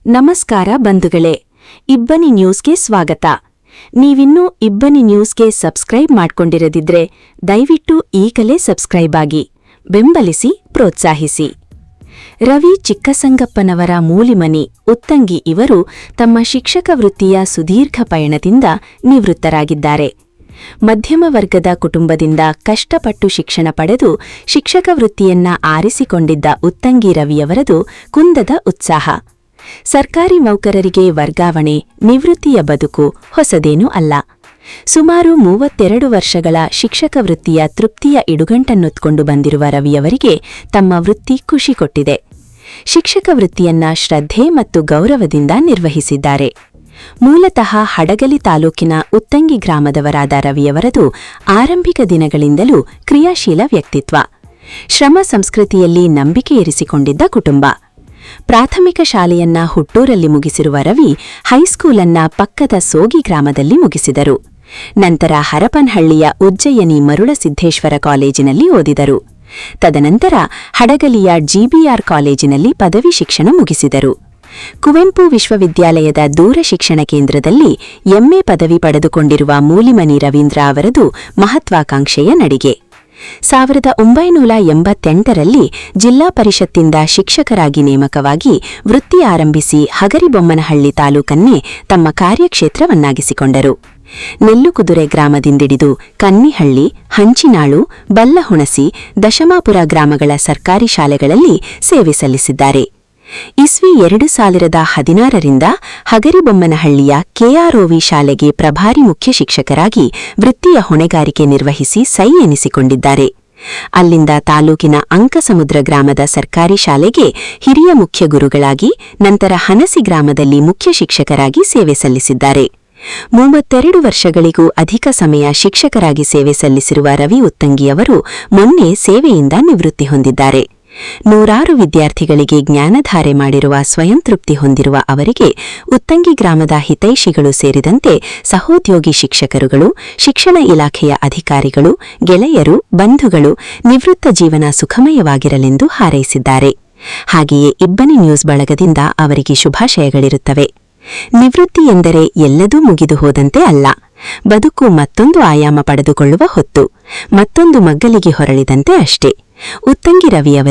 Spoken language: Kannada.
ನಮಸ್ಕಾರ ಬಂಧುಗಳೇ, ಇಬ್ಬನಿ ನ್ಯೂಸ್ಗೆ ಸ್ವಾಗತ. ನೀವಿನ್ನೂ ಇಬ್ಬನಿ ನ್ಯೂಸ್ಗೆ ಸಬ್ಸ್ಕ್ರೈಬ್ ಮಾಡ್ಕೊಂಡಿರದಿದ್ರೆ ದಯವಿಟ್ಟು ಈಗಲೇ ಸಬ್ಸ್ಕ್ರೈಬ್ ಆಗಿ, ಬೆಂಬಲಿಸಿ, ಪ್ರೋತ್ಸಾಹಿಸಿ. ರವಿ ಚಿಕ್ಕಸಂಗಪ್ಪನವರ ಮೂಲಿಮನಿ ಉತ್ತಂಗಿ ಇವರು ತಮ್ಮ ಶಿಕ್ಷಕ ವೃತ್ತಿಯ ಸುದೀರ್ಘ ಪಯಣದಿಂದ ನಿವೃತ್ತರಾಗಿದ್ದಾರೆ. ಮಧ್ಯಮ ವರ್ಗದ ಕುಟುಂಬದಿಂದ ಕಷ್ಟಪಟ್ಟು ಶಿಕ್ಷಣ ಪಡೆದು ಶಿಕ್ಷಕ ವೃತ್ತಿಯನ್ನ ಆರಿಸಿಕೊಂಡಿದ್ದ ಉತ್ತಂಗಿ ರವಿಯವರದು ಕುಂದದ ಉತ್ಸಾಹ. ಸರ್ಕಾರಿ ನೌಕರರಿಗೆ ವರ್ಗಾವಣೆ, ನಿವೃತ್ತಿಯ ಬದುಕು ಹೊಸದೇನೂ ಅಲ್ಲ. ಸುಮಾರು 32 ವರ್ಷಗಳ ಶಿಕ್ಷಕ ವೃತ್ತಿಯ ತೃಪ್ತಿಯ ಇಡುಗಂಟನ್ನೊತ್ಕೊಂಡು ಬಂದಿರುವ ರವಿಯವರಿಗೆ ತಮ್ಮ ವೃತ್ತಿ ಖುಷಿ ಕೊಟ್ಟಿದೆ. ಶಿಕ್ಷಕ ವೃತ್ತಿಯನ್ನ ಶ್ರದ್ಧೆ ಮತ್ತು ಗೌರವದಿಂದ ನಿರ್ವಹಿಸಿದ್ದಾರೆ. ಮೂಲತಃ ಹಡಗಲಿ ತಾಲೂಕಿನ ಉತ್ತಂಗಿ ಗ್ರಾಮದವರಾದ ರವಿಯವರದು ಆರಂಭಿಕ ದಿನಗಳಿಂದಲೂ ಕ್ರಿಯಾಶೀಲ ವ್ಯಕ್ತಿತ್ವ. ಶ್ರಮ ಸಂಸ್ಕೃತಿಯಲ್ಲಿ ನಂಬಿಕೆ ಇರಿಸಿಕೊಂಡಿದ್ದ ಕುಟುಂಬ. ಪ್ರಾಥಮಿಕ ಶಾಲೆಯನ್ನ ಹುಟ್ಟೂರಲ್ಲಿ ಮುಗಿಸಿರುವ ರವಿ ಹೈಸ್ಕೂಲನ್ನ ಪಕ್ಕದ ಸೋಗಿ ಗ್ರಾಮದಲ್ಲಿ ಮುಗಿಸಿದರು. ನಂತರ ಹರಪನಹಳ್ಳಿಯ ಉಜ್ಜಯಿನಿ ಮರುಳಸಿದ್ದೇಶ್ವರ ಕಾಲೇಜಿನಲ್ಲಿ ಓದಿದರು. ತದನಂತರ ಹಡಗಲಿಯ ಜಿಬಿಆರ್ ಕಾಲೇಜಿನಲ್ಲಿ ಪದವಿ ಶಿಕ್ಷಣ ಮುಗಿಸಿದರು. ಕುವೆಂಪು ವಿಶ್ವವಿದ್ಯಾಲಯದ ದೂರ ಶಿಕ್ಷಣ ಕೇಂದ್ರದಲ್ಲಿ ಎಂಎ ಪದವಿ ಪಡೆದುಕೊಂಡಿರುವ ಮೂಲಿಮನಿ ರವೀಂದ್ರ ಅವರದು ಮಹತ್ವಾಕಾಂಕ್ಷೆಯ ನಡಿಗೆ. 1988ರಲ್ಲಿ ಜಿಲ್ಲಾ ಪರಿಷತ್ತಿಂದ ಶಿಕ್ಷಕರಾಗಿ ನೇಮಕವಾಗಿ ವೃತ್ತಿ ಆರಂಭಿಸಿ ಹಗರಿಬೊಮ್ಮನಹಳ್ಳಿ ತಾಲೂಕನ್ನೇ ತಮ್ಮ ಕಾರ್ಯಕ್ಷೇತ್ರವನ್ನಾಗಿಸಿಕೊಂಡರು. ನೆಲ್ಲುಕುದುರೆ ಗ್ರಾಮದಿಂದಿಡಿದು ಕನ್ನಿಹಳ್ಳಿ, ಹಂಚಿನಾಳು, ಬಲ್ಲಹುಣಸಿ, ದಶಮಾಪುರ ಗ್ರಾಮಗಳ ಸರ್ಕಾರಿ ಶಾಲೆಗಳಲ್ಲಿ ಸೇವೆ ಸಲ್ಲಿಸಿದ್ದಾರೆ. ಇಸ್ವಿ 2016ರಿಂದ ಹಗರಿಬೊಮ್ಮನಹಳ್ಳಿಯ ಕೆಆರ್ಒವಿ ಶಾಲೆಗೆ ಪ್ರಭಾರಿ ಮುಖ್ಯ ಶಿಕ್ಷಕರಾಗಿ ವೃತ್ತಿಯ ಹೊಣೆಗಾರಿಕೆ ನಿರ್ವಹಿಸಿ ಸೈ ಎನಿಸಿಕೊಂಡಿದ್ದಾರೆ. ಅಲ್ಲಿಂದ ತಾಲೂಕಿನ ಅಂಕಸಮುದ್ರ ಗ್ರಾಮದ ಸರ್ಕಾರಿ ಶಾಲೆಗೆ ಹಿರಿಯ ಮುಖ್ಯ ಗುರುಗಳಾಗಿ, ನಂತರ ಹನಸಿ ಗ್ರಾಮದಲ್ಲಿ ಮುಖ್ಯ ಶಿಕ್ಷಕರಾಗಿ ಸೇವೆ ಸಲ್ಲಿಸಿದ್ದಾರೆ. 32 ವರ್ಷಗಳಿಗೂ ಅಧಿಕ ಸಮಯ ಶಿಕ್ಷಕರಾಗಿ ಸೇವೆ ಸಲ್ಲಿಸಿರುವ ರವಿ ಉತ್ತಂಗಿಯವರು ಮೊನ್ನೆ ಸೇವೆಯಿಂದ ನಿವೃತ್ತಿ ಹೊಂದಿದ್ದಾರೆ. ನೂರಾರು ವಿದ್ಯಾರ್ಥಿಗಳಿಗೆ ಜ್ಞಾನಧಾರೆ ಮಾಡಿರುವ ಸ್ವಯಂ ತೃಪ್ತಿ ಹೊಂದಿರುವ ಅವರಿಗೆ ಉತ್ತಂಗಿ ಗ್ರಾಮದ ಹಿತೈಷಿಗಳು ಸೇರಿದಂತೆ ಸಹೋದ್ಯೋಗಿ ಶಿಕ್ಷಕರುಗಳು, ಶಿಕ್ಷಣ ಇಲಾಖೆಯ ಅಧಿಕಾರಿಗಳು, ಗೆಳೆಯರು, ಬಂಧುಗಳು ನಿವೃತ್ತ ಜೀವನ ಸುಖಮಯವಾಗಿರಲೆಂದು ಹಾರೈಸಿದ್ದಾರೆ. ಹಾಗೆಯೇ ಇಬ್ಬನಿ ನ್ಯೂಸ್ ಬಳಗದಿಂದ ಅವರಿಗೆ ಶುಭಾಶಯಗಳಿರುತ್ತವೆ. ನಿವೃತ್ತಿ ಎಂದರೆ ಎಲ್ಲದೂ ಮುಗಿದು ಹೋದಂತೆ ಅಲ್ಲ. ಬದುಕು ಮತ್ತೊಂದು ಆಯಾಮ ಪಡೆದುಕೊಳ್ಳುವ ಹೊತ್ತು, ಮತ್ತೊಂದು ಮಗ್ಗಲಿಗೆ ಹೊರಳಿದಂತೆ ಅಷ್ಟೇ. ಉತ್ತಂಗಿ ರವಿಯವರ